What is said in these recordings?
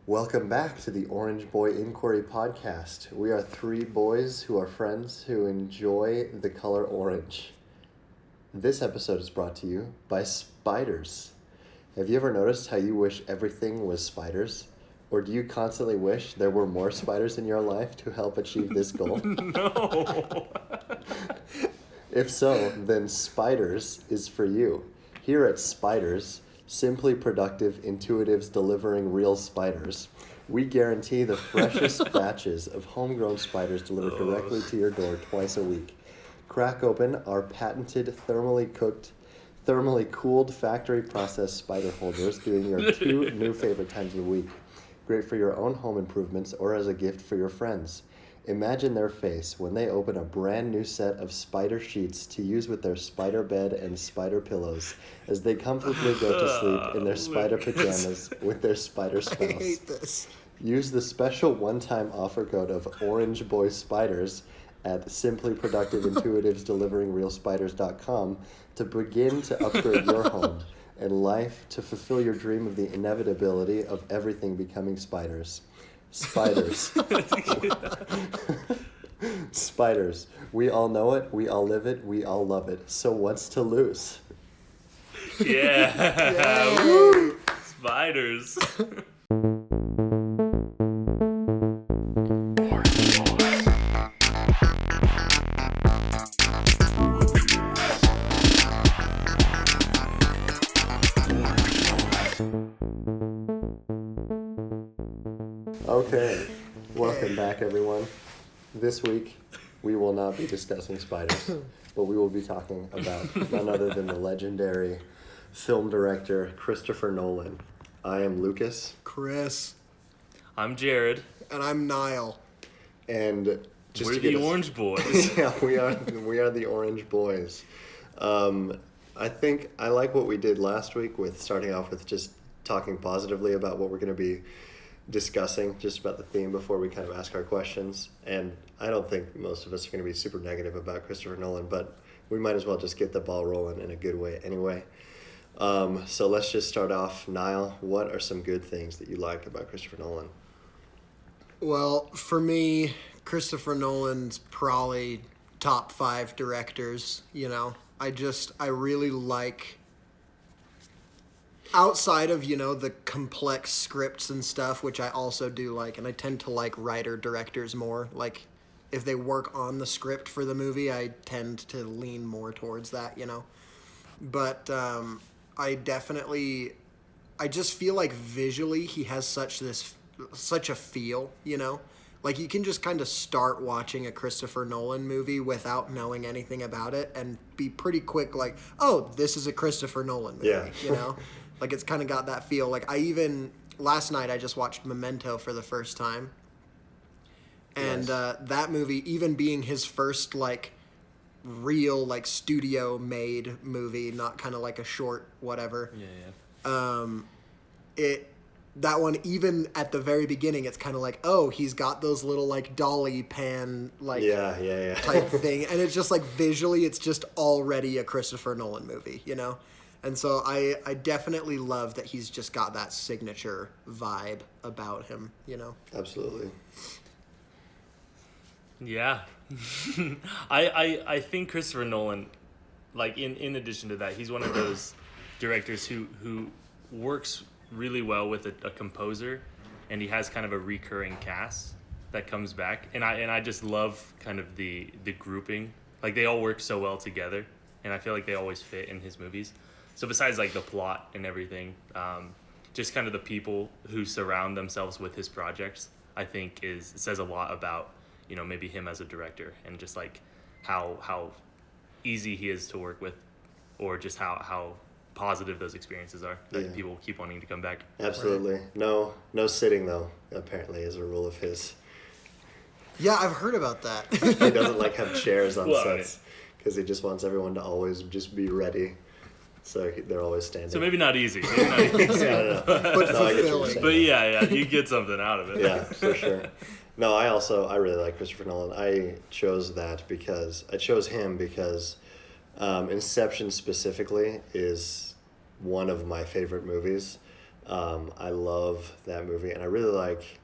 Welcome back to the Orange Boy Inquiry Podcast. We are three boys who are friends who enjoy the color orange. This episode is brought to you by spiders. Have you ever noticed how you wish everything was spiders? Or do you constantly wish there were more spiders in your life to help achieve this goal? No. If so, then Spiders is for you. Here at Spiders, simply productive intuitives delivering real spiders, we guarantee the freshest batches of homegrown spiders delivered directly to your door twice a week. Crack open our patented thermally cooled factory processed spider holders during your two new favorite times of the week. Great for your own home improvements or as a gift for your friends. Imagine their face when they open a brand new set of spider sheets to use with their spider bed and spider pillows as they comfortably go to sleep in their spider pajamas with their spider spouse. I hate this. Use the special one-time offer code of Orange Boy Spiders at simplyproductiveintuitivesdeliveringrealspiders.com to begin to upgrade your home and life to fulfill your dream of the inevitability of everything becoming spiders. Spiders. Spiders. We all know it, we all live it, we all love it. So what's to lose? Yeah. Woo. Spiders. Okay, welcome back everyone. This week we will not be discussing spiders, but we will be talking about none other than the legendary film director Christopher Nolan. I am Lucas. Chris. I'm Jared. And I'm Niall. And just We're to get the us- Orange Boys. Yeah, we are the Orange Boys. I think I like what we did last week with starting off with just talking positively about what we're going to be discussing, just about the theme before we kind of ask our questions. And I don't think most of us are going to be super negative about Christopher Nolan, but we might as well just get the ball rolling in a good way anyway. So let's just start off. Niall, what are some good things that you like about Christopher Nolan? Well, for me, Christopher Nolan's probably top 5 directors, you know. I really like, outside of, the complex scripts and stuff, which I also do like, and I tend to like writer-directors more. Like, if they work on the script for the movie, I tend to lean more towards that, But I just feel like visually he has such a feel, Like, you can just kind of start watching a Christopher Nolan movie without knowing anything about it and be pretty quick like, oh, this is a Christopher Nolan movie, Yeah. Like, it's kind of got that feel. Like, last night I just watched Memento for the first time. And Nice. that movie, even being his first, like, real, like, studio-made movie, not kind of like a short whatever. Yeah. That one, even at the very beginning, it's kind of like, oh, he's got those little, like, dolly pan, like, Yeah. type thing. And it's just, like, visually, it's just already a Christopher Nolan movie, And so I definitely love that he's just got that signature vibe about him, Absolutely. Yeah. I think Christopher Nolan, like, in addition to that, he's one of those directors who works really well with a composer, and he has kind of a recurring cast that comes back, and I just love kind of the grouping. Like, they all work so well together, and I feel like they always fit in his movies. So besides, like, the plot and everything, just kind of the people who surround themselves with his projects, I think says a lot about, maybe him as a director, and just like how easy he is to work with, or just how positive those experiences are that people keep wanting to come back. Absolutely. Right. No sitting though, apparently, is a rule of his. Yeah, I've heard about that. He doesn't like have chairs on Well, sets because he just wants everyone to always just be ready. So they're always standing. So maybe not easy. Maybe not easy. No. But No, I get what you're fulfilling. saying. But yeah, you get something out of it. Yeah, for sure. No, I really like Christopher Nolan. I chose him because Inception specifically is one of my favorite movies. I love that movie, and I really like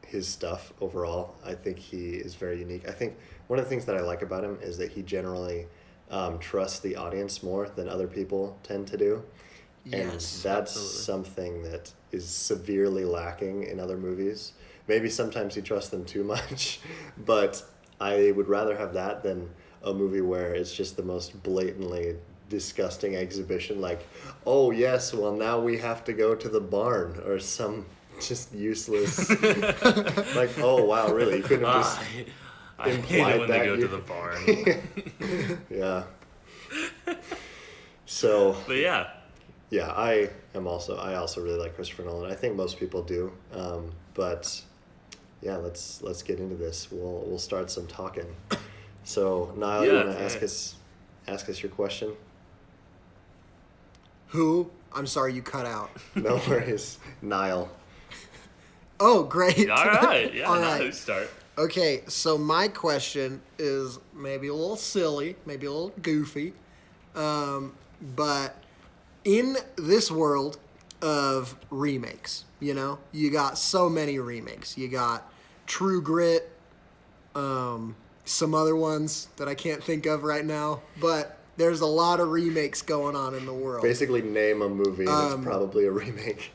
his stuff overall. I think he is very unique. I think one of the things that I like about him is that he generally trusts the audience more than other people tend to do. Yes, And that's absolutely. something that is severely lacking in other movies. Maybe sometimes he trusts them too much, but I would rather have that than a movie where it's just the most blatantly disgusting exhibition, like, oh yes, well now we have to go to the barn, or some just useless, like, oh wow, really? You couldn't have just I hate implied it when that they go you- to the barn. yeah. So But yeah, yeah, I also really like Christopher Nolan. I think most people do. But yeah, let's get into this. We'll start some talking. So Niall, you Yeah, want to yeah. ask us your question? Who? I'm sorry, you cut out. No worries, Niall. Oh, great. all right, yeah, All now right. who start? Okay, so my question is maybe a little silly, maybe a little goofy, but in this world of remakes, you got so many remakes. You got True Grit, some other ones that I can't think of right now, but there's a lot of remakes going on in the world. Basically, name a movie that's probably a remake.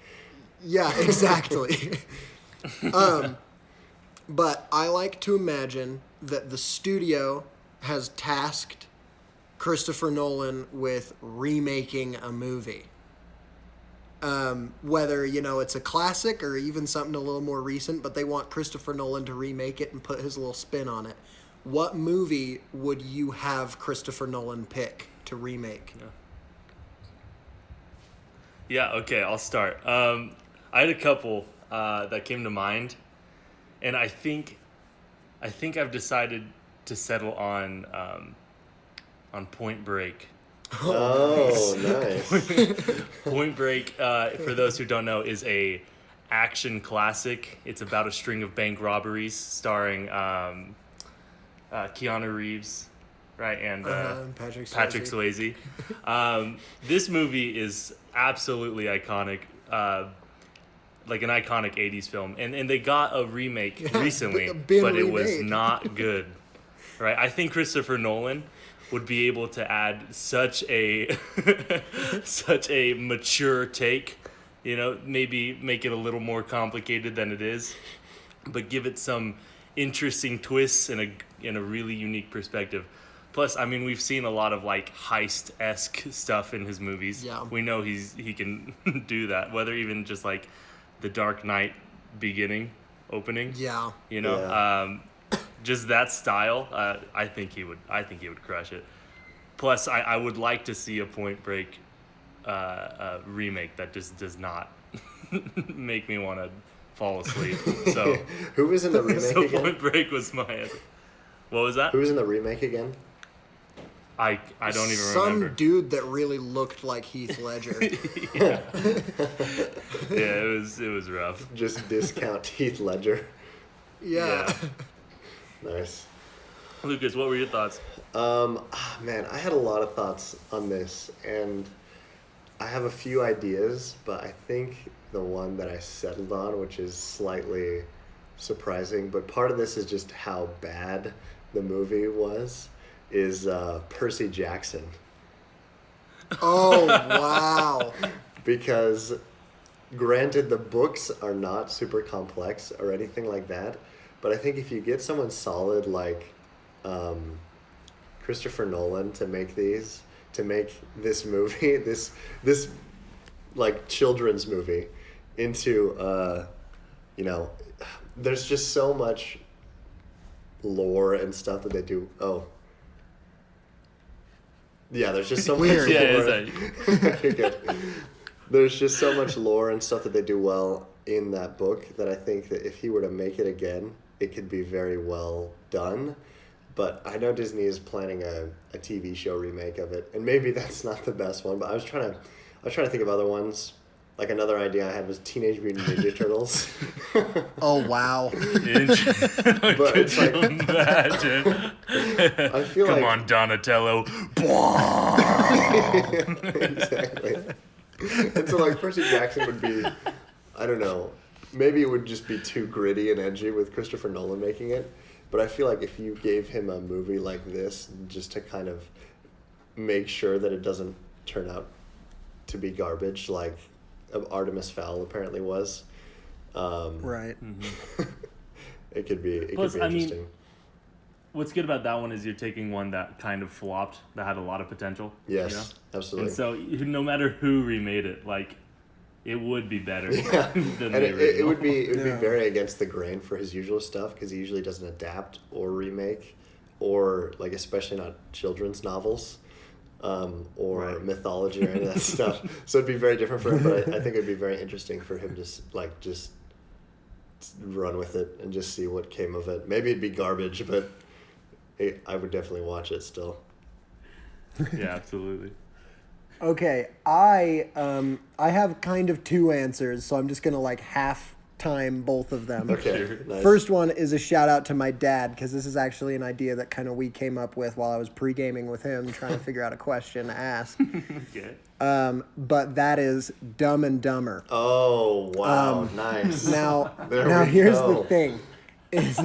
Yeah, exactly. But I like to imagine that the studio has tasked Christopher Nolan with remaking a movie. Whether, it's a classic or even something a little more recent, but they want Christopher Nolan to remake it and put his little spin on it. What movie would you have Christopher Nolan pick to remake? Yeah, okay, I'll start. I had a couple that came to mind, and I think I've decided to settle on Point Break. Oh, nice. Point Break, for those who don't know, is a action classic. It's about a string of bank robberies starring Keanu Reeves, right, and Patrick Swayze. This movie is absolutely iconic, like an iconic 80s film. And they got a remake recently, been but it was remade. not good. Right? I think Christopher Nolan would be able to add such a such a mature take, maybe make it a little more complicated than it is, but give it some interesting twists and a really unique perspective. Plus, I mean, we've seen a lot of like heist-esque stuff in his movies. Yeah. We know he can do that, whether even just like the Dark Knight opening. Yeah. Yeah. Just that style, I think he would crush it. Plus, I would like to see a Point Break remake that just does not make me want to fall asleep. So, Who was in the remake so again? Point Break was my answer. What was that? Who was in the remake again? I don't even Some remember. dude that really looked like Heath Ledger. Yeah, it was rough. Just discount Heath Ledger. Yeah. Nice. Lucas, what were your thoughts? Man, I had a lot of thoughts on this, and I have a few ideas, but I think the one that I settled on, which is slightly surprising, but part of this is just how bad the movie was, is Percy Jackson. Oh, wow. Because granted, the books are not super complex or anything like that, but I think if you get someone solid like Christopher Nolan to make this movie, this like children's movie, into there's just so much lore and stuff that they do. Oh, yeah, there's just so much Weird. lore. Yeah, You're good. There's just so much lore and stuff that they do well in that book that I think that if he were to make it again, it could be very well done. But I know Disney is planning a TV show remake of it, and maybe that's not the best one. But I was trying to think of other ones. Like another idea I had was Teenage Mutant Ninja Turtles. Oh, wow. But it's like, Imagine. I feel Come like on, Donatello. exactly. And so, like, Percy Jackson would be, I don't know, maybe it would just be too gritty and edgy with Christopher Nolan making it. But I feel like if you gave him a movie like this, just to kind of make sure that it doesn't turn out to be garbage, like Artemis Fowl apparently was, Right. it could be Plus, interesting. What's good about that one is you're taking one that kind of flopped, that had a lot of potential. Yes, absolutely. And so no matter who remade it, like, it would be better Yeah, than and the original. it would be Yeah. very against the grain for his usual stuff because he usually doesn't adapt or remake, or like especially not children's novels, or Right. mythology or any of that stuff. So it'd be very different for him. But I think it'd be very interesting for him to just run with it and just see what came of it. Maybe it'd be garbage, but I would definitely watch it still. Yeah, absolutely. Okay, I have kind of two answers, so I'm just gonna like half time both of them. Okay, Sure. nice. First one is a shout out to my dad because this is actually an idea that kind of we came up with while I was pre-gaming with him, trying to figure out a question to ask. Okay. But that is Dumb and Dumber. Oh wow, nice. Now, There now we here's go. the thing, is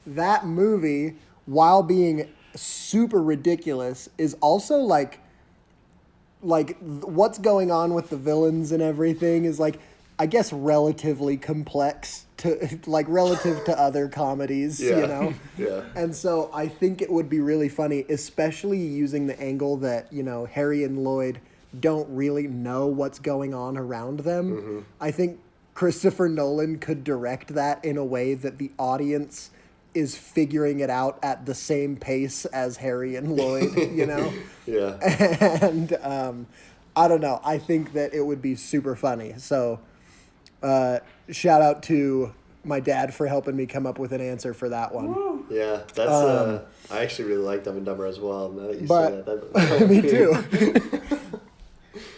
that movie, while being super ridiculous, is also like what's going on with the villains and everything is like, I guess, relatively complex to like relative to other comedies, Yeah. you know? Yeah. And so I think it would be really funny, especially using the angle that, Harry and Lloyd don't really know what's going on around them. Mm-hmm. I think Christopher Nolan could direct that in a way that the audience is figuring it out at the same pace as Harry and Lloyd, Yeah. And I don't know. I think that it would be super funny. So shout out to my dad for helping me come up with an answer for that one. Yeah, that's. I actually really like Dumb and Dumber as well. Now that you But say that, me too.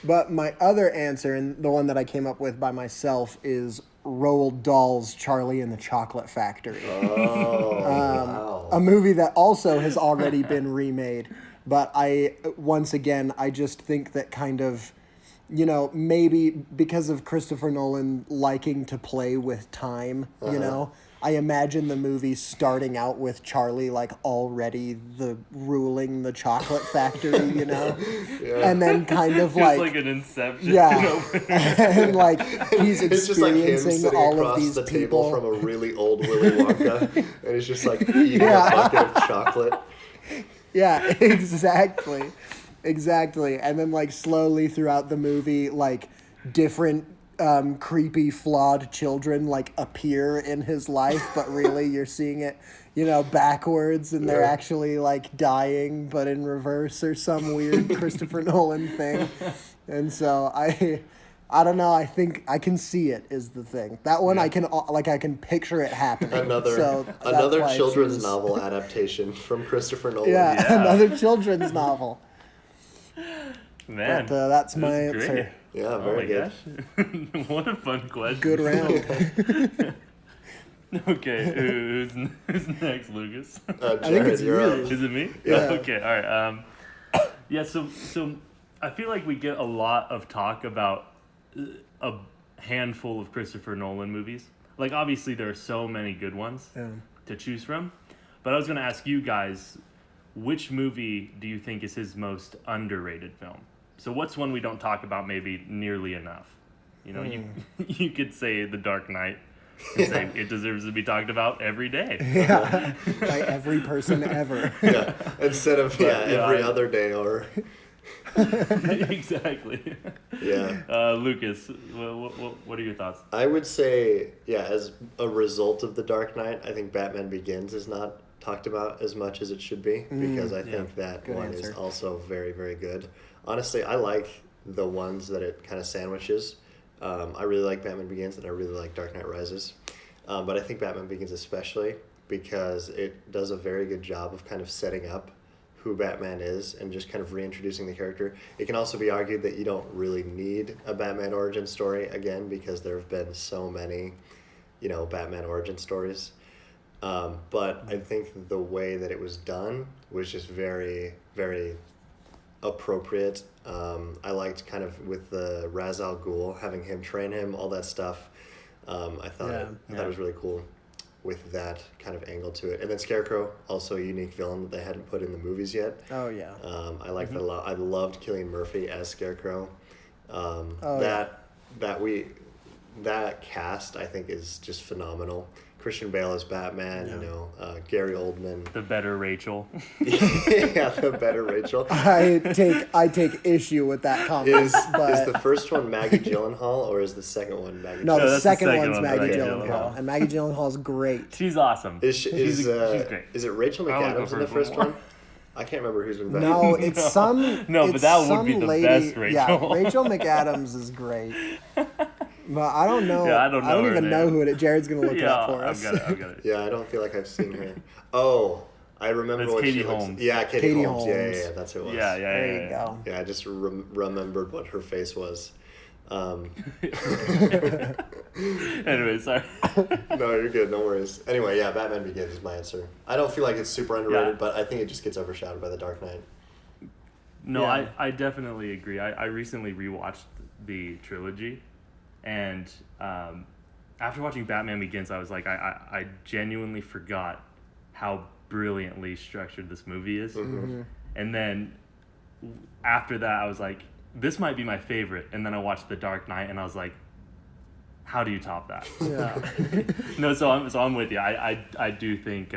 But my other answer, and the one that I came up with by myself, is Roald Dahl's Charlie and the Chocolate Factory. Oh, wow. A movie that also has already been remade. But I just think that kind of, maybe because of Christopher Nolan liking to play with time, I imagine the movie starting out with Charlie like already ruling the chocolate factory, and then kind of Feels like like an Inception. yeah, and like he's It's just like him experiencing sitting all of across these the table people. from a really old Willy Wonka, and he's just like eating Yeah. a bucket of chocolate. Yeah, exactly. And then like slowly throughout the movie, like different creepy, flawed children like appear in his life, but really you're seeing it, backwards, and they're Yeah. actually like dying, but in reverse or some weird Christopher Nolan thing. And so I don't know. I think I can see it is the thing. That one I can picture it happening. So that's Another why I children's choose- novel adaptation from Christopher Nolan. Yeah, Yeah. another children's novel. Man, But that's my this is answer. great. Yeah, Oh very my good. gosh. What a fun question. Good round. Okay, who's next, Lucas? Jared, I think it's you're you. up. Is it me? Yeah. Okay, all right. Yeah, so I feel like we get a lot of talk about a handful of Christopher Nolan movies. Like, obviously, there are so many good ones to choose from. But I was going to ask you guys, which movie do you think is his most underrated film? So what's one we don't talk about maybe nearly enough? You could say The Dark Knight and say it deserves to be talked about every day. Yeah, by every person ever. Yeah, instead of every yeah. other day or Exactly. yeah. Lucas, what are your thoughts? I would say, as a result of The Dark Knight, I think Batman Begins is not talked about as much as it should be because I think that Good one is answer. also very, very good. Honestly, I like the ones that it kind of sandwiches. I really like Batman Begins and I really like Dark Knight Rises. But I think Batman Begins especially because it does a very good job of kind of setting up who Batman is and just kind of reintroducing the character. It can also be argued that you don't really need a Batman origin story again because there have been so many, Batman origin stories. But I think the way that it was done was just very, very appropriate I liked kind of with the Ra's al Ghul, having him train him, all that stuff. I thought it was really cool with that kind of angle to it. And then Scarecrow, also a unique villain that they hadn't put in the movies yet. Oh, yeah. I liked that a lot. I loved Cillian Murphy as Scarecrow. That cast, I think, is just phenomenal. Christian Bale as Batman, Gary Oldman. The better Rachel. Yeah, the better Rachel. I take issue with that comment. Is the first one Maggie Gyllenhaal, or is the second one Maggie Gyllenhaal? No, the that's second the second one's one, Maggie Maggie Gyllenhaal. Gyllenhaal. And Maggie Gyllenhaal's great. She's awesome. She's great. Is it Rachel I wanna go McAdams in for the it first more. one? I can't remember who's in that. No, it's some. No, it's but that would some be the lady, best Rachel. Yeah, Rachel McAdams is great. But I don't know. Yeah, I don't know her even know name. who it is. Jared's gonna look it up for us. I've got it. Yeah, I don't feel like I've seen her. Oh, I remember That's what Katie she looks. Holmes. Yeah, Katie Holmes. Holmes. Yeah, that's who it was. Yeah. There you go. Yeah, I just remembered what her face was. Anyway, sorry. No, you're good. No worries. Anyway, yeah, Batman Begins is my answer. I don't feel like it's super underrated, but I think it just gets overshadowed by The Dark Knight. No, Yeah. I definitely agree. I recently rewatched the trilogy, and after watching Batman Begins, I was like, I genuinely forgot how brilliantly structured this movie is. Mm-hmm. And then after that, I was like, this might be my favorite. And then I watched The Dark Knight, and I was like, how do you top that? Yeah. No, so I'm with you. I do think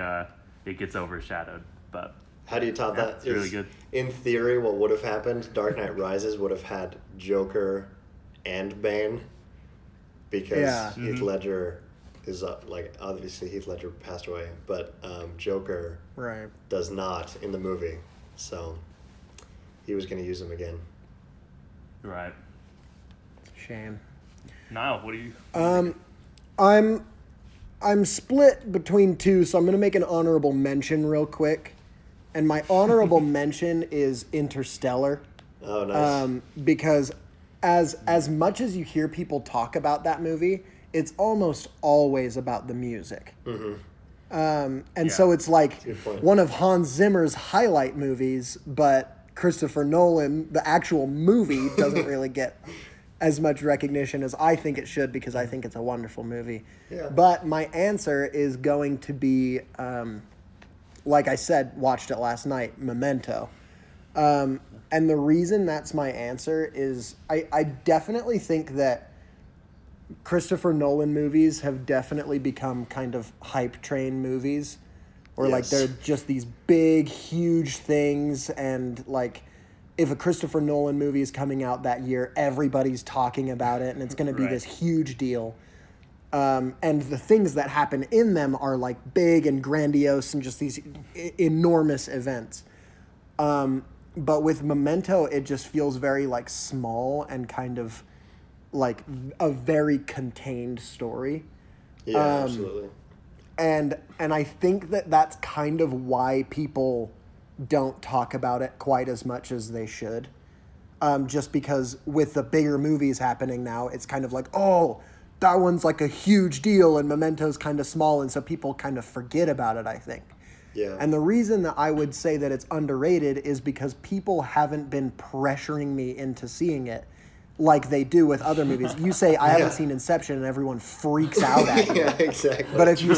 it gets overshadowed, but How do you top that? it's really good. In theory, what would have happened, Dark Knight Rises would have had Joker and Bane, because Heath Ledger is, obviously Heath Ledger passed away, but Joker Right. does not in the movie, so he was going to use him again. Right. Shame. Niall, what do you? I'm split between two, so I'm gonna make an honorable mention real quick. And my honorable mention is Interstellar. Oh, nice. Because as much as you hear people talk about that movie, it's almost always about the music. And so it's like Good point. one of Hans Zimmer's highlight movies, but Christopher Nolan, the actual movie, doesn't really get as much recognition as I think it should, because I think it's a wonderful movie. Yeah. But my answer is going to be, like I said, watched it last night, Memento. And the reason that's my answer is I definitely think that Christopher Nolan movies have definitely become kind of hype train movies, where like Yes. they're just these big, huge things, and like if a Christopher Nolan movie is coming out that year, everybody's talking about it, and it's going to be Right. this huge deal. And the things that happen in them are like big and grandiose and just these enormous events. But with Memento, it just feels very like small and kind of like a very contained story. Yeah, absolutely. And I think that that's kind of why people don't talk about it quite as much as they should. Just because with the bigger movies happening now, it's kind of like, oh, that one's like a huge deal and Memento's kind of small, and so people kind of forget about it, I think. Yeah. And the reason that I would say that it's underrated is because people haven't been pressuring me into seeing it like they do with other movies. You say, I haven't seen Inception, and everyone freaks out at you. Yeah, exactly. But if you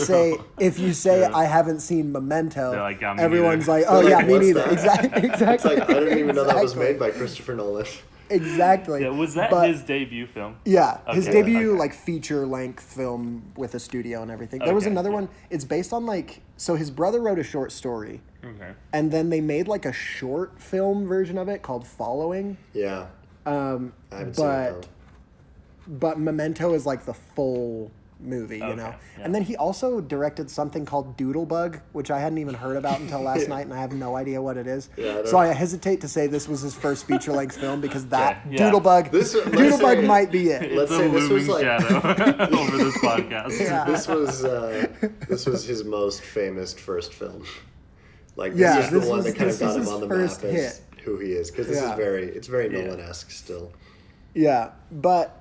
say I haven't seen Memento, They're like, "Yeah, me everyone's neither." like, oh They're yeah, like, me "What's neither. that?" Exactly. It's like, I didn't even know that was Exactly. made by Christopher Nolan. Exactly. Yeah, was that But- his debut film? Yeah, his Okay, debut okay. like feature length film with a studio and everything. There was Okay, another yeah. one. It's based on so his brother wrote a short story, Okay. and then they made like a short film version of it called Following. Yeah. I haven't seen it, though. But Memento is like the full movie, you Okay, know. yeah. And then he also directed something called Doodlebug, which I hadn't even heard about until last night, and I have no idea what it is. Yeah, I don't- So I hesitate to say this was his first feature-length film, because that Okay, yeah. Doodlebug, Let's Doodlebug say- might be it. Let's It's say a this was looming like shadow over this podcast. Yeah. this was his most famous first film. Like Yeah, this is this the one was- that kind this of got was him his on the first map as hit. who he is, because Yeah. it's very Yeah. Nolan-esque still. Yeah, but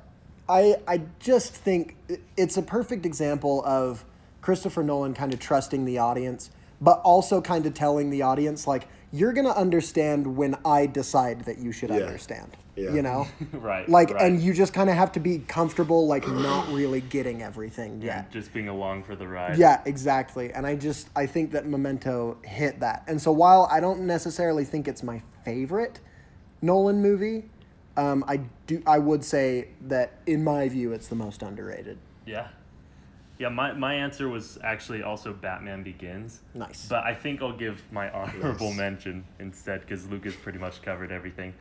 I just think it's a perfect example of Christopher Nolan kind of trusting the audience, but also kind of telling the audience, like, you're going to understand when I decide that you should understand. Yeah. You know? Right. Like, right. and you just kind of have to be comfortable, like, not really getting everything yet. Just being along for the ride. Yeah, exactly. And I think that Memento hit that. And so while I don't necessarily think it's my favorite Nolan movie, I would say that in my view it's the most underrated. Yeah. Yeah, my answer was actually also Batman Begins. Nice. But I think I'll give my honorable mention instead because Lucas pretty much covered everything.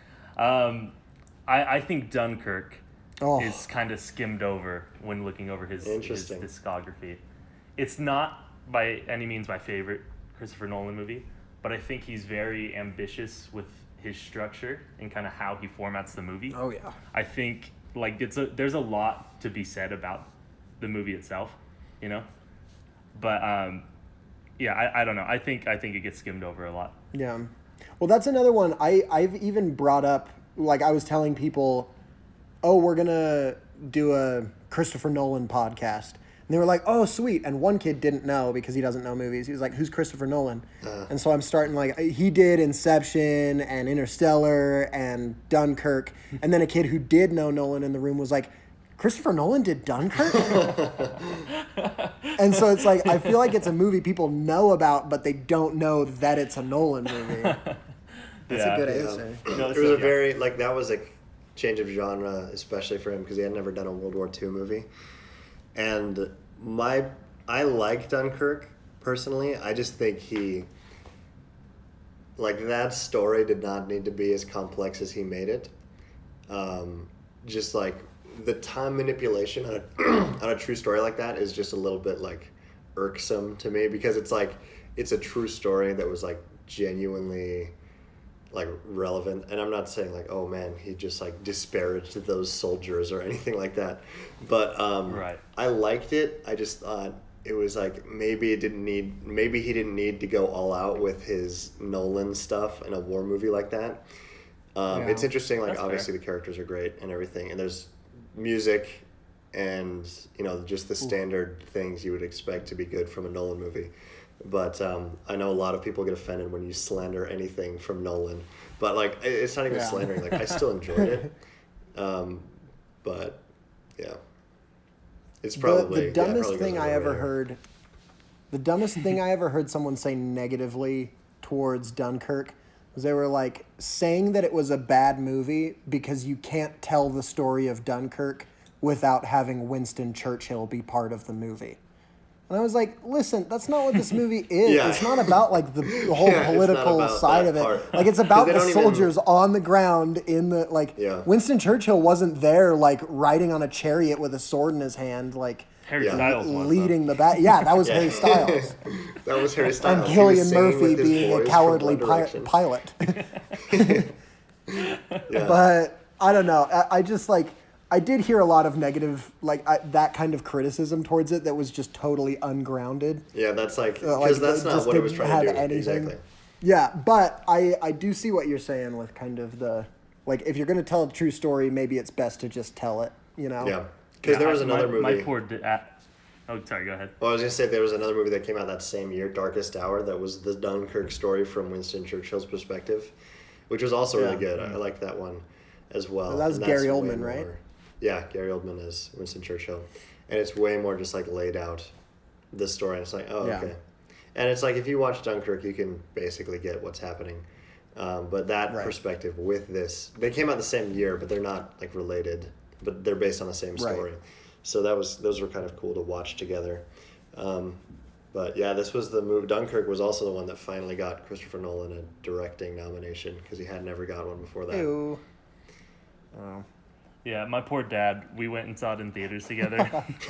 I think Dunkirk is kind of skimmed over when looking over his discography. It's not by any means my favorite Christopher Nolan movie, but I think he's very ambitious with his structure and kind of how he formats the movie. Oh yeah. I think like there's a lot to be said about the movie itself, you know? But yeah, I don't know. I think it gets skimmed over a lot. Yeah. Well, that's another one I've even brought up. Like, I was telling people, oh, we're going to do a Christopher Nolan podcast. And they were like, oh, sweet. And one kid didn't know because he doesn't know movies. He was like, who's Christopher Nolan? And so I'm starting, like, he did Inception and Interstellar and Dunkirk. And then a kid who did know Nolan in the room was like, Christopher Nolan did Dunkirk? And so it's like, I feel like it's a movie people know about, but they don't know that it's a Nolan movie. That's a good answer. No, it was a very, like, that was a change of genre, especially for him, because he had never done a World War II movie. And I like Dunkirk, personally. I just think that story did not need to be as complex as he made it. Just, like, the time manipulation on a true story like that is just a little bit, like, irksome to me, because it's, like, it's a true story that was, like, genuinely, like, relevant. And I'm not saying, like, oh man, he just, like, disparaged those soldiers or anything like that, but right. I liked it. I just thought it was like maybe he didn't need to go all out with his Nolan stuff in a war movie like that. It's interesting, like, that's obviously fair. The characters are great and everything, and there's music and, you know, just the standard things you would expect to be good from a Nolan movie. But I know a lot of people get offended when you slander anything from Nolan. But, like, it's not even slandering. Like, I still enjoyed it. But, yeah. It's probably... The dumbest thing I ever heard... The dumbest thing I ever heard someone say negatively towards Dunkirk was they were, like, saying that it was a bad movie because you can't tell the story of Dunkirk without having Winston Churchill be part of the movie. And I was like, listen, that's not what this movie is. Yeah. It's not about, like, the whole political side of it. Part. Like, it's about the soldiers on the ground in the, like, Winston Churchill wasn't there, like, riding on a chariot with a sword in his hand, like, Harry Styles leading the battle. Yeah, that was Harry Styles. That was Harry Styles. And Cillian Murphy being a cowardly pilot. But, I don't know. I just, like... I did hear a lot of negative, like, that kind of criticism towards it that was just totally ungrounded. Yeah, that's like, because that's not what it was trying to do. Anything. Exactly. Yeah, but I do see what you're saying with kind of the, like, if you're going to tell a true story, maybe it's best to just tell it, you know? Yeah, because there was another movie. Oh, sorry, go ahead. Well, I was going to say there was another movie that came out that same year, Darkest Hour, that was the Dunkirk story from Winston Churchill's perspective, which was also really good. I liked that one as well. That was Gary Oldman, right? Yeah, Gary Oldman is Winston Churchill. And it's way more just, like, laid out the story. And it's like, oh, okay. And it's like, if you watch Dunkirk, you can basically get what's happening. But that perspective with this, they came out the same year, but they're not, like, related. But they're based on the same story. Right. So those were kind of cool to watch together. But, yeah, this was the movie. Dunkirk was also the one that finally got Christopher Nolan a directing nomination, because he had never got one before that. Ew. Oh. Yeah, my poor dad, we went and saw it in theaters together,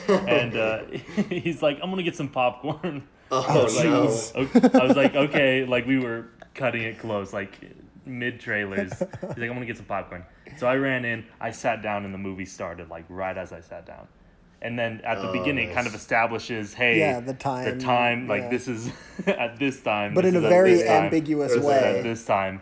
and he's like, I'm going to get some popcorn. Oh, I was like, okay, like, we were cutting it close, like, mid-trailers. He's like, I'm going to get some popcorn. So I ran in, I sat down, and the movie started, like, right as I sat down. And then at the beginning, it kind of establishes, hey, the time, like, this is at this time. But in a very ambiguous way. At this time.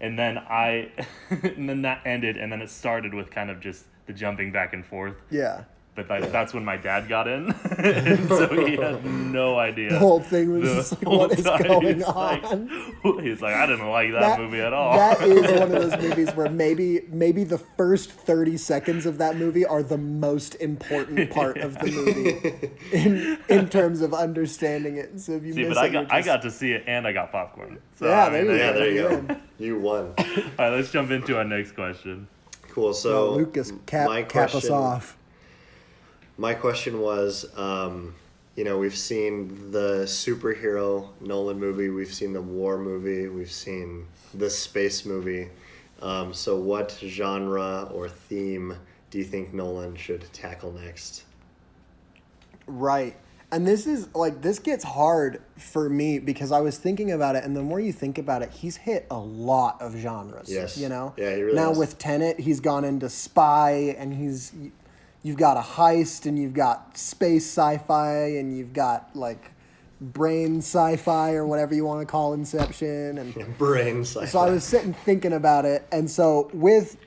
And then and then that ended, and then it started with kind of just the jumping back and forth. Yeah. But that's when my dad got in, and so he had no idea. The whole thing was The just like, whole what is time going he's on? He's like, I didn't like that movie at all. That is one of those movies where maybe the first 30 seconds of that movie are the most important part of the movie in terms of understanding it. So if you See, miss but it, I got to see it and I got popcorn. So, Yeah, I mean, there you go. You won. All right, let's jump into our next question. Cool. So Well, Lucas, my cap us off. My question was, we've seen the superhero Nolan movie, we've seen the war movie, we've seen the space movie. So what genre or theme do you think Nolan should tackle next? Right. And this gets hard for me because I was thinking about it, and the more you think about it, he's hit a lot of genres. Yes. Yeah, he really now has. with Tenet, he's gone into spy, and you've got a heist, and you've got space sci-fi, and you've got like brain sci-fi or whatever you want to call Inception, and Brain sci-fi. so I was sitting thinking about it, and so with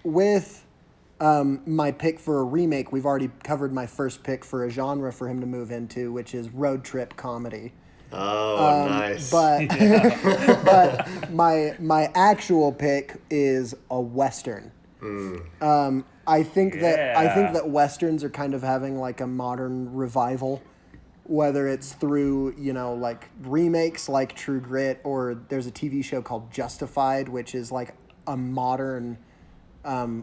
my pick for a remake, we've already covered my first pick for a genre for him to move into, which is road trip comedy. Oh, nice. But but my actual pick is a Western. I think that Westerns are kind of having like a modern revival, whether it's through, like remakes like True Grit, or there's a TV show called Justified, which is like a modern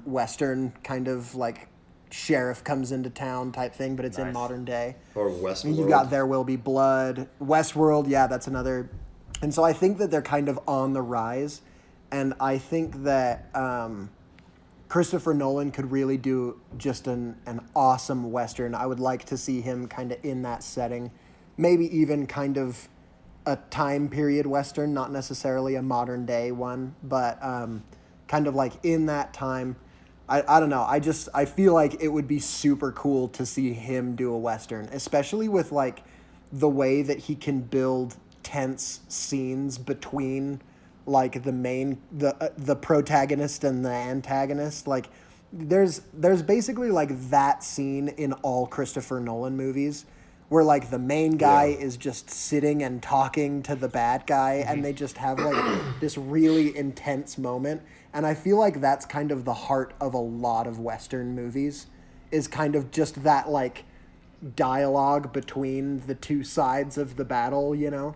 Western kind of like sheriff comes into town type thing, but it's in modern day. Or Westworld. You've got There Will Be Blood. Westworld, yeah, that's another. And so I think that they're kind of on the rise. And I think that Christopher Nolan could really do just an awesome Western. I would like to see him kind of in that setting. Maybe even kind of a time period Western, not necessarily a modern day one, but kind of like in that time. I don't know. I feel like it would be super cool to see him do a Western, especially with like the way that he can build tense scenes between like the protagonist and the antagonist. Like there's basically like that scene in all Christopher Nolan movies where like the main guy is just sitting and talking to the bad guy, and they just have like this really intense moment. And I feel like that's kind of the heart of a lot of Western movies, is kind of just that like dialogue between the two sides of the battle, Yeah.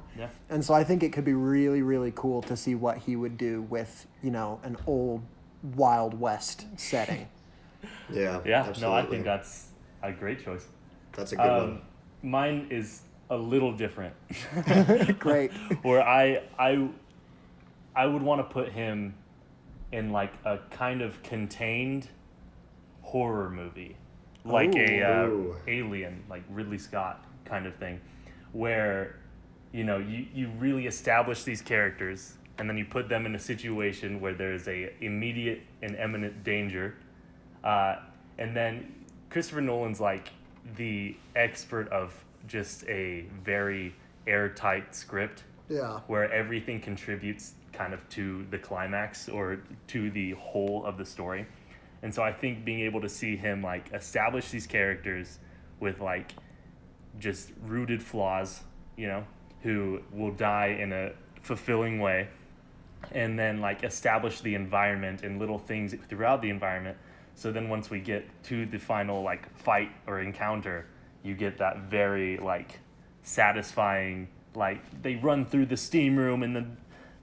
And so I think it could be really, really cool to see what he would do with, an old Wild West setting. Yeah, Absolutely. No, I think that's a great choice. That's a good one. Mine is a little different. Great. Where I would want to put him in like a kind of contained horror movie, like Ooh. Alien, like Ridley Scott kind of thing, where you really establish these characters, and then you put them in a situation where there's a immediate and imminent danger, and then Christopher Nolan's like the expert of just a very airtight script, where everything contributes kind of to the climax or to the whole of the story. And so I think being able to see him like establish these characters with like just rooted flaws, who will die in a fulfilling way, and then like establish the environment and little things throughout the environment. So then once we get to the final like fight or encounter, you get that very like satisfying, like they run through the steam room and then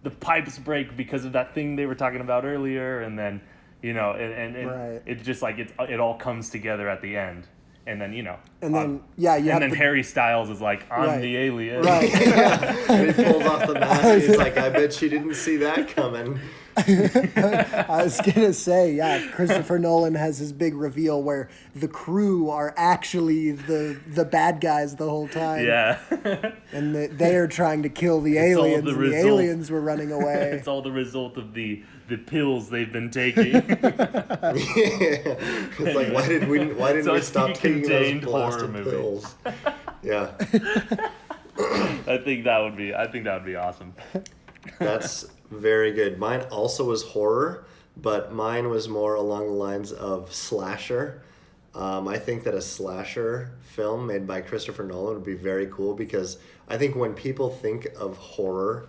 the pipes break because of that thing they were talking about earlier, and then and Right. it just like it all comes together at the end, and then And then Harry Styles is like, I'm Right. the alien. Right. And he pulls off the mask. He's like, I bet she didn't see that coming. I was gonna say, Christopher Nolan has his big reveal where the crew are actually the bad guys the whole time. Yeah. And they are trying to kill the It's all aliens, the and result. the aliens were running away. It's all the result of the pills they've been taking. It's like, why didn't So we it's stop a taking those contained horror blasted movie. pills? Yeah, I think that would be awesome. that's very good. Mine also was horror, but mine was more along the lines of slasher. I think that a slasher film made by Christopher Nolan would be very cool because I think when people think of horror,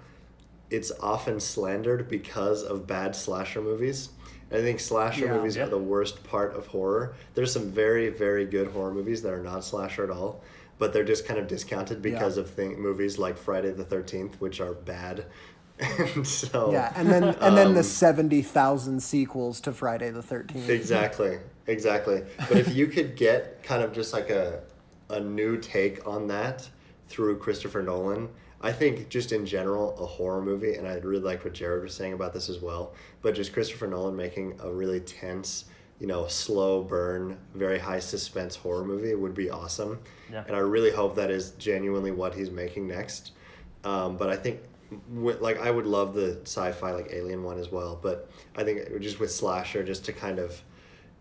it's often slandered because of bad slasher movies. And I think slasher movies are the worst part of horror. There's some very, very good horror movies that are not slasher at all, but they're just kind of discounted because of movies like Friday the 13th, which are bad. And so and then the 70,000 sequels to Friday the 13th. Exactly. But if you could get kind of just like a new take on that through Christopher Nolan, I think just in general a horror movie, and I really like what Jared was saying about this as well, but just Christopher Nolan making a really tense, slow burn, very high suspense horror movie would be awesome. Yeah. And I really hope that is genuinely what he's making next. But I think I would love the sci-fi like Alien one as well, but I think just with slasher, just to kind of,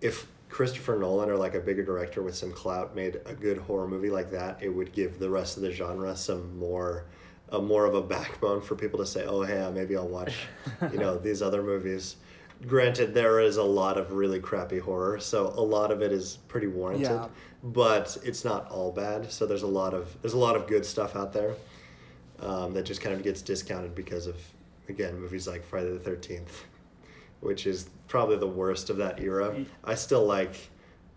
if Christopher Nolan or like a bigger director with some clout made a good horror movie like that, it would give the rest of the genre some more of a backbone for people to say, oh hey, maybe I'll watch these other movies. Granted, there is a lot of really crappy horror, so a lot of it is pretty warranted, but it's not all bad. So there's a lot of good stuff out there that just kind of gets discounted because of, again, movies like Friday the 13th, which is probably the worst of that era. I still like,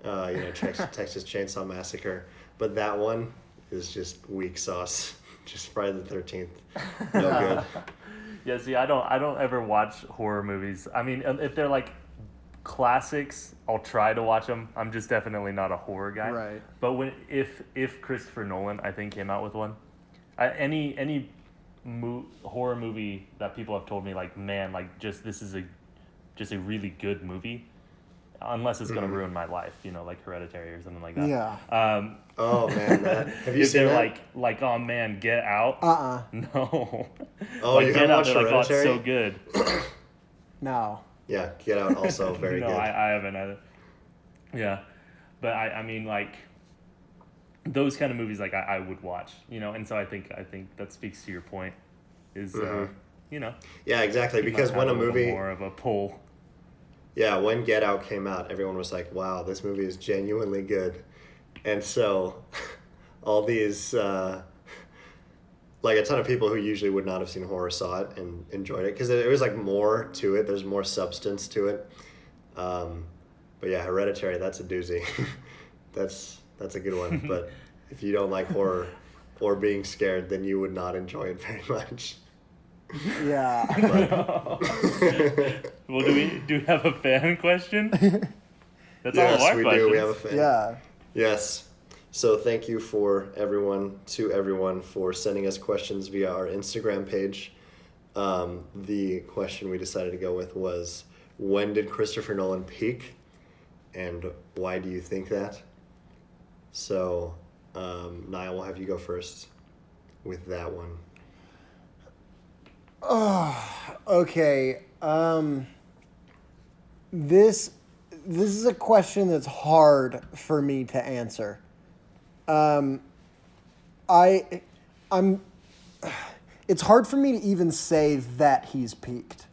Texas Chainsaw Massacre, but that one is just weak sauce. Just Friday the 13th, no good. Yeah, see, I don't ever watch horror movies. I mean, if they're like classics, I'll try to watch them. I'm just definitely not a horror guy. Right. But if Christopher Nolan, I think, came out with one, any horror movie that people have told me, like, man, like, this is a really good movie, unless it's gonna ruin my life, like Hereditary or something like that. Yeah. Oh man, have you seen that? Like, oh man, Get Out. No. Oh, like, you Get haven't Out, watched they're like, oh, it's Hereditary? so good. No. Yeah, Get Out also very no, good. I haven't either. Yeah, but I mean, like, those kind of movies, like, I would watch, and so I think that speaks to your point, is Yeah, exactly, because when a movie more of a pull. Yeah, when Get Out came out, everyone was like, wow, this movie is genuinely good. And so all these, like a ton of people who usually would not have seen horror saw it and enjoyed it because it was like more to it. There's more substance to it. But yeah, Hereditary, that's a doozy. That's a good one. But if you don't like horror or being scared, then you would not enjoy it very much. Yeah. Well, do we have a fan question? That's all of our we questions. do. We have a fan. Yeah. Yes. So thank you to everyone for sending us questions via our Instagram page. The question we decided to go with was, when did Christopher Nolan peak? And why do you think that? So, Niall, we'll have you go first with that one. Oh, okay. This is a question that's hard for me to answer. It's hard for me to even say that he's peaked,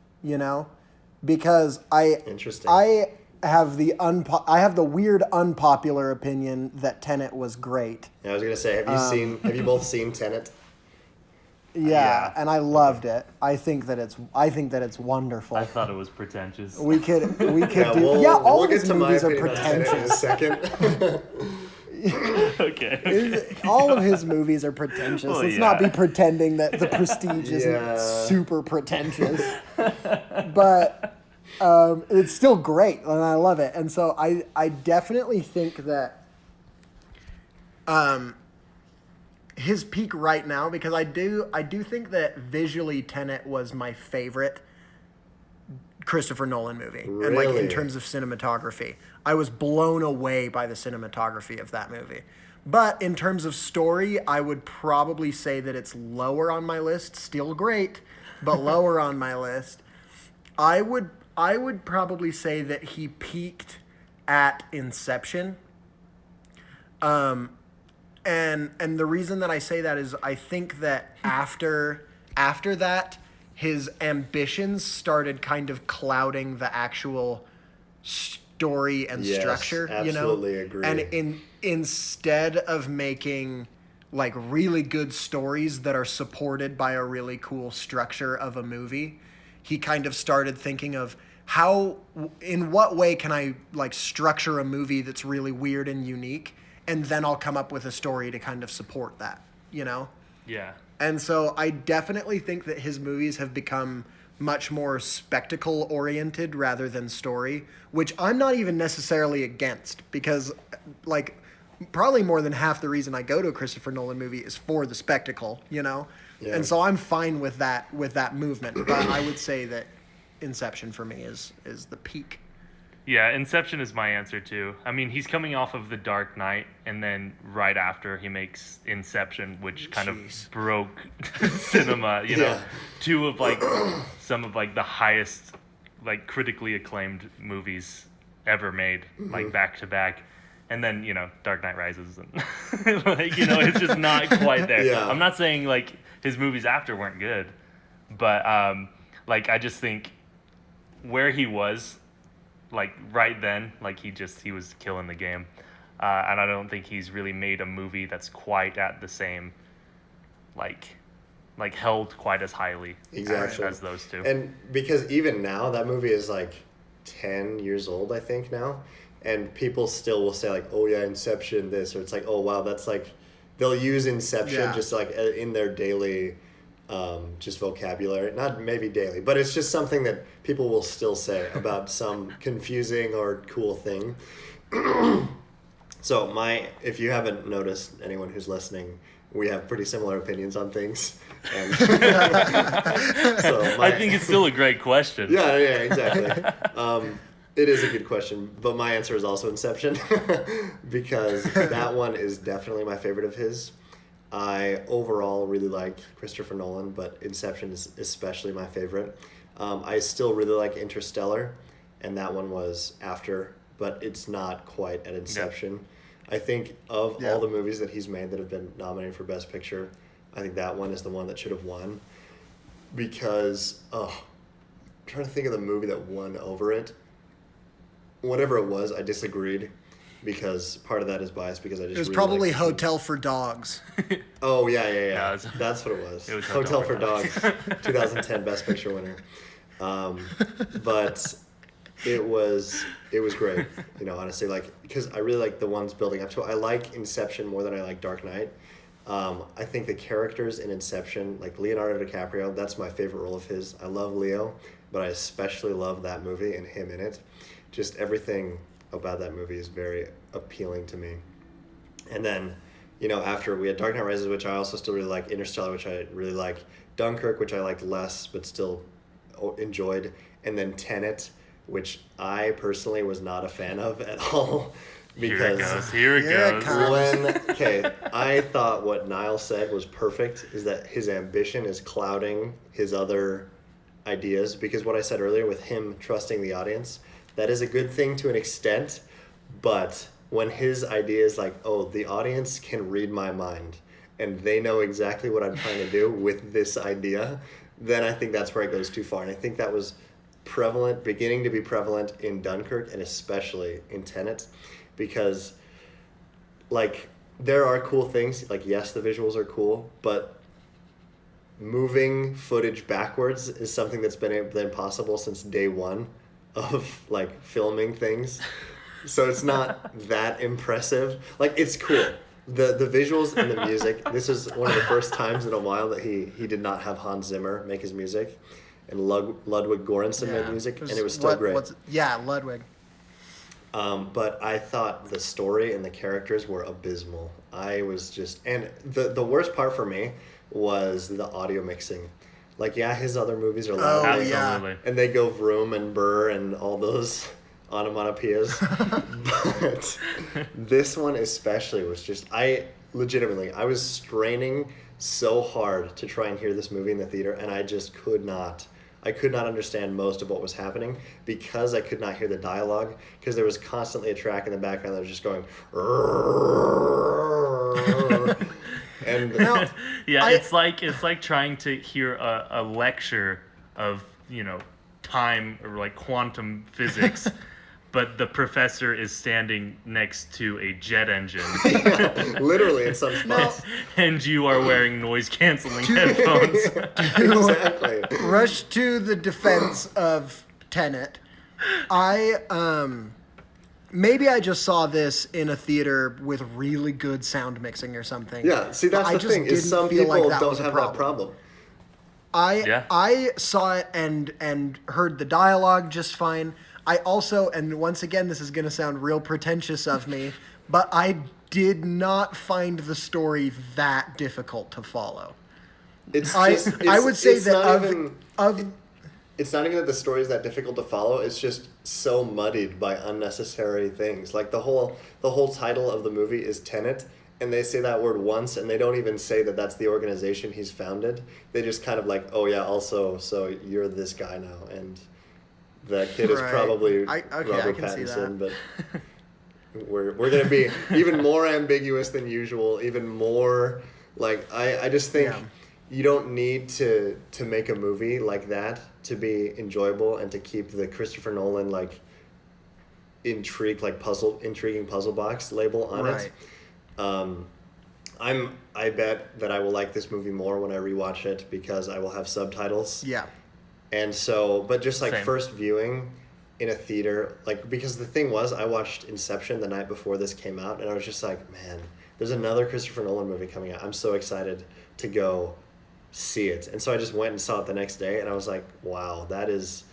because Interesting. I have the weird unpopular opinion that Tenet was great. Yeah, I was gonna say, have you both seen Tenet? Yeah, and I loved it. I think that it's wonderful. I thought it was pretentious. We could all we'll of his get to my movies are opinion on Tenet in a pretentious. second. Okay. All of his movies are pretentious. Well, Let's yeah. not be pretending that The Prestige isn't super pretentious. But it's still great, and I love it. And so I definitely think that his peak right now, because I do think that visually Tenet was my favorite Christopher Nolan movie. Really? And like in terms of cinematography, I was blown away by the cinematography of that movie. But in terms of story, I would probably say that it's lower on my list. Still great, but lower on my list. I would probably say that he peaked at Inception. And the reason that I say that is I think that after that, his ambitions started kind of clouding the actual story and Yes, structure, absolutely agree. And instead of making like really good stories that are supported by a really cool structure of a movie, he kind of started thinking of in what way can I like structure a movie that's really weird and unique, and then I'll come up with a story to kind of support that, Yeah. And so I definitely think that his movies have become much more spectacle oriented rather than story, which I'm not even necessarily against, because like probably more than half the reason I go to a Christopher Nolan movie is for the spectacle, Yeah. And so I'm fine with that movement, but I would say that Inception for me is the peak. Yeah, Inception is my answer too. I mean, he's coming off of The Dark Knight, and then right after he makes Inception, which kind of broke cinema, you know, two of like some of like the highest like critically acclaimed movies ever made, like back to back. And then, Dark Knight Rises, and like, it's just not quite there. Yeah. I'm not saying like his movies after weren't good, but like I just think where he was, like right then, like he was killing the game, and I don't think he's really made a movie that's quite at the same, like held quite as highly as those two. And because even now that movie is like 10 years old, I think now. And people still will say like, oh yeah, Inception this, or it's like, oh wow, that's like, they'll use Inception just like in their daily just vocabulary. Not maybe daily, but it's just something that people will still say about some confusing or cool thing. So if you haven't noticed, anyone who's listening, we have pretty similar opinions on things. And I think it's still a great question. Yeah, exactly. It is a good question, but my answer is also Inception because that one is definitely my favorite of his. I overall really like Christopher Nolan, but Inception is especially my favorite. I still really like Interstellar, and that one was after, but it's not quite at Inception. Yeah. I think of all the movies that he's made that have been nominated for Best Picture, I think that one is the one that should have won because, I'm trying to think of the movie that won over it. Whatever it was, I disagreed because part of that is biased because I just. It was really probably Hotel for Dogs. Oh yeah. That's what it was. It was Hotel for Dogs, 2010 Best Picture winner. But it was great. Honestly, like because I really like the ones building up to it. I like Inception more than I like Dark Knight. I think the characters in Inception, like Leonardo DiCaprio, that's my favorite role of his. I love Leo, but I especially love that movie and him in it. Just everything about that movie is very appealing to me. And then, after we had Dark Knight Rises, which I also still really like, Interstellar, which I really like, Dunkirk, which I liked less, but still enjoyed, and then Tenet, which I personally was not a fan of at all. Because Here it goes. I thought what Niall said was perfect, is that his ambition is clouding his other ideas, because what I said earlier with him trusting the audience, that is a good thing to an extent, but when his idea is like, oh, the audience can read my mind and they know exactly what I'm trying to do with this idea, then I think that's where it goes too far. And I think that was beginning to be prevalent in Dunkirk and especially in Tenet, because like there are cool things, like yes, the visuals are cool, but moving footage backwards is something that's been possible since day one of like filming things, so it's not that impressive. Like it's cool, the visuals and the music. This is one of the first times in a while that he did not have Hans Zimmer make his music, and Ludwig Göransson made music, and it was still great. Ludwig. But I thought the story and the characters were abysmal. And the worst part for me was the audio mixing. Like, his other movies are loud. Absolutely. And they go vroom and burr and all those onomatopoeias. But this one especially was just, I was straining so hard to try and hear this movie in the theater, and I just could not. I could not understand most of what was happening because I could not hear the dialogue, because there was constantly a track in the background that was just going... And it's like trying to hear a lecture of time or like quantum physics, but the professor is standing next to a jet engine, Yeah, literally in some spots. and you are wearing noise-canceling headphones. Exactly. Rush to the defense of Tenet. Maybe I just saw this in a theater with really good sound mixing or something. Yeah, see, that's the thing, is some people don't have that problem. I saw it and heard the dialogue just fine. I also, and once again, this is going to sound real pretentious of me, but I did not find the story that difficult to follow. I would say that it's not even that the story is that difficult to follow. It's just so muddied by unnecessary things. Like the whole title of the movie is Tenet, and they say that word once, and they don't even say that that's the organization he's founded. They just kind of like, oh yeah, also, so you're this guy now, and the kid is probably Robert Pattinson, but we're gonna be even more ambiguous than usual, even more like I just think you don't need to make a movie like that to be enjoyable and to keep the Christopher Nolan like intriguing puzzle box label on it. I bet that I will like this movie more when I rewatch it because I will have subtitles. Yeah. And so, but just like Same. first viewing in a theater, like, because the thing was, I watched Inception the night before this came out, and I was just like, man, there's another Christopher Nolan movie coming out. I'm so excited to go see it. And so I just went and saw it the next day, and I was like, wow, that is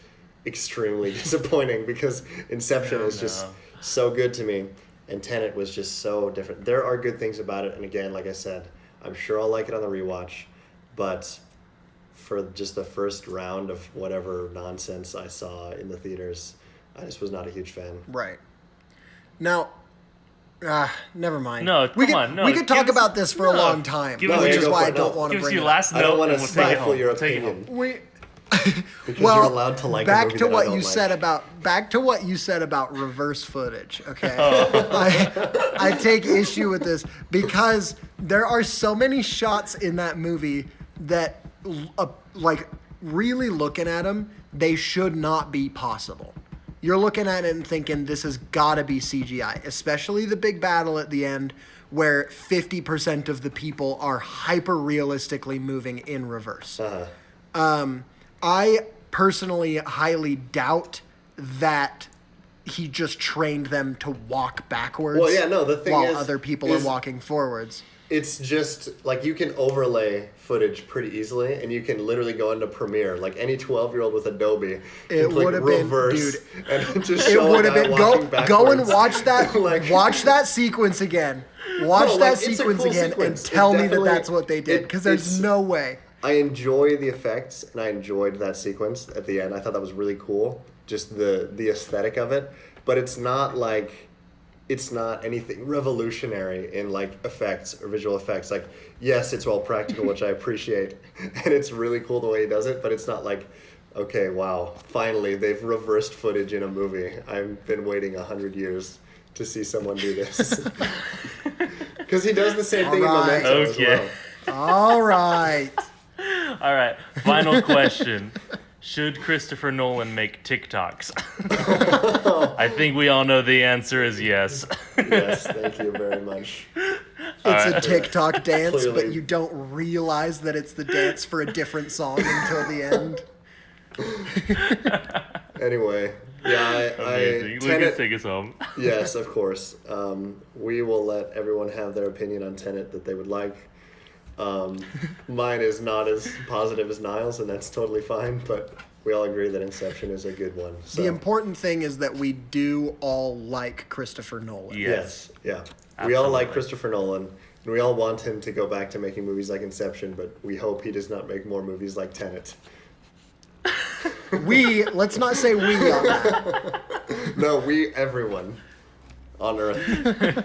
extremely disappointing because Inception is just so good to me, and Tenet was just so different. There are good things about it, and again, like I said, I'm sure I'll like it on the rewatch, but for just the first round of whatever nonsense I saw in the theaters, I just was not a huge fan. Right. Now, never mind. No, we come on. No, we could talk give us- about this for a no. long time, Give us- which yeah, is go why for I it. don't No. want to Give us bring your it last up. I don't note, want and to we'll take it stifle home. your We'll take it opinion home. We because well, you're allowed to like a back movie to that I what don't you like. said about reverse footage. Okay, Oh. I take issue with this because there are so many shots in that movie that, like, really looking at them, they should not be possible. You're looking at it and thinking this has got to be CGI, especially the big battle at the end where 50% of the people are hyper realistically moving in reverse. I personally highly doubt that he just trained them to walk backwards. Well, yeah, no, the thing while is- other people are walking forwards. It's just like you can overlay footage pretty easily, and you can literally go into Premiere, like any 12-year-old with Adobe. It can click would have been, reverse dude. And just It show would a have guy been walking go and backwards. watch that Like- watch that sequence again. Watch No, that like, it's a sequence cool again sequence. and It tell me that definitely- that's what they did because there's it's- no way. I enjoy the effects, and I enjoyed that sequence at the end. I thought that was really cool, just the aesthetic of it. But it's not anything revolutionary in like effects or visual effects. Like, yes, it's all practical, which I appreciate, and it's really cool the way he does it. But it's not like, okay, wow, finally they've reversed footage in a movie. I've been waiting 100 years to see someone do this. Because he does the same thing All right. in Memento as Okay. well. All right. All right, final question. Should Christopher Nolan make TikToks? I think we all know the answer is yes. Yes, thank you very much. It's a TikTok dance, but Clearly. you don't realize that it's the dance for a different song until the end. Anyway, yeah, Amazing. We can take us home. Yes, of course. We will let everyone have their opinion on Tenet that they would like. Mine is not as positive as Niall's, and that's totally fine, but we all agree that Inception is a good one. So. The important thing is that we do all like Christopher Nolan. Yes, yeah. We all like Absolutely. Christopher Nolan, and we all want him to go back to making movies like Inception, but we hope he does not make more movies like Tenet. Let's not say we on that. No, everyone on Earth.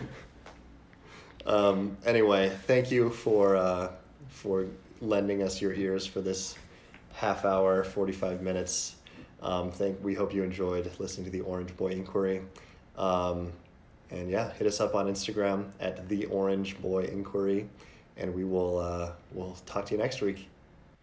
Anyway, thank you for lending us your ears for this half hour, 45 minutes. We hope you enjoyed listening to the Orange Boy Inquiry. And yeah, hit us up on Instagram at the Orange Boy Inquiry, and we'll talk to you next week.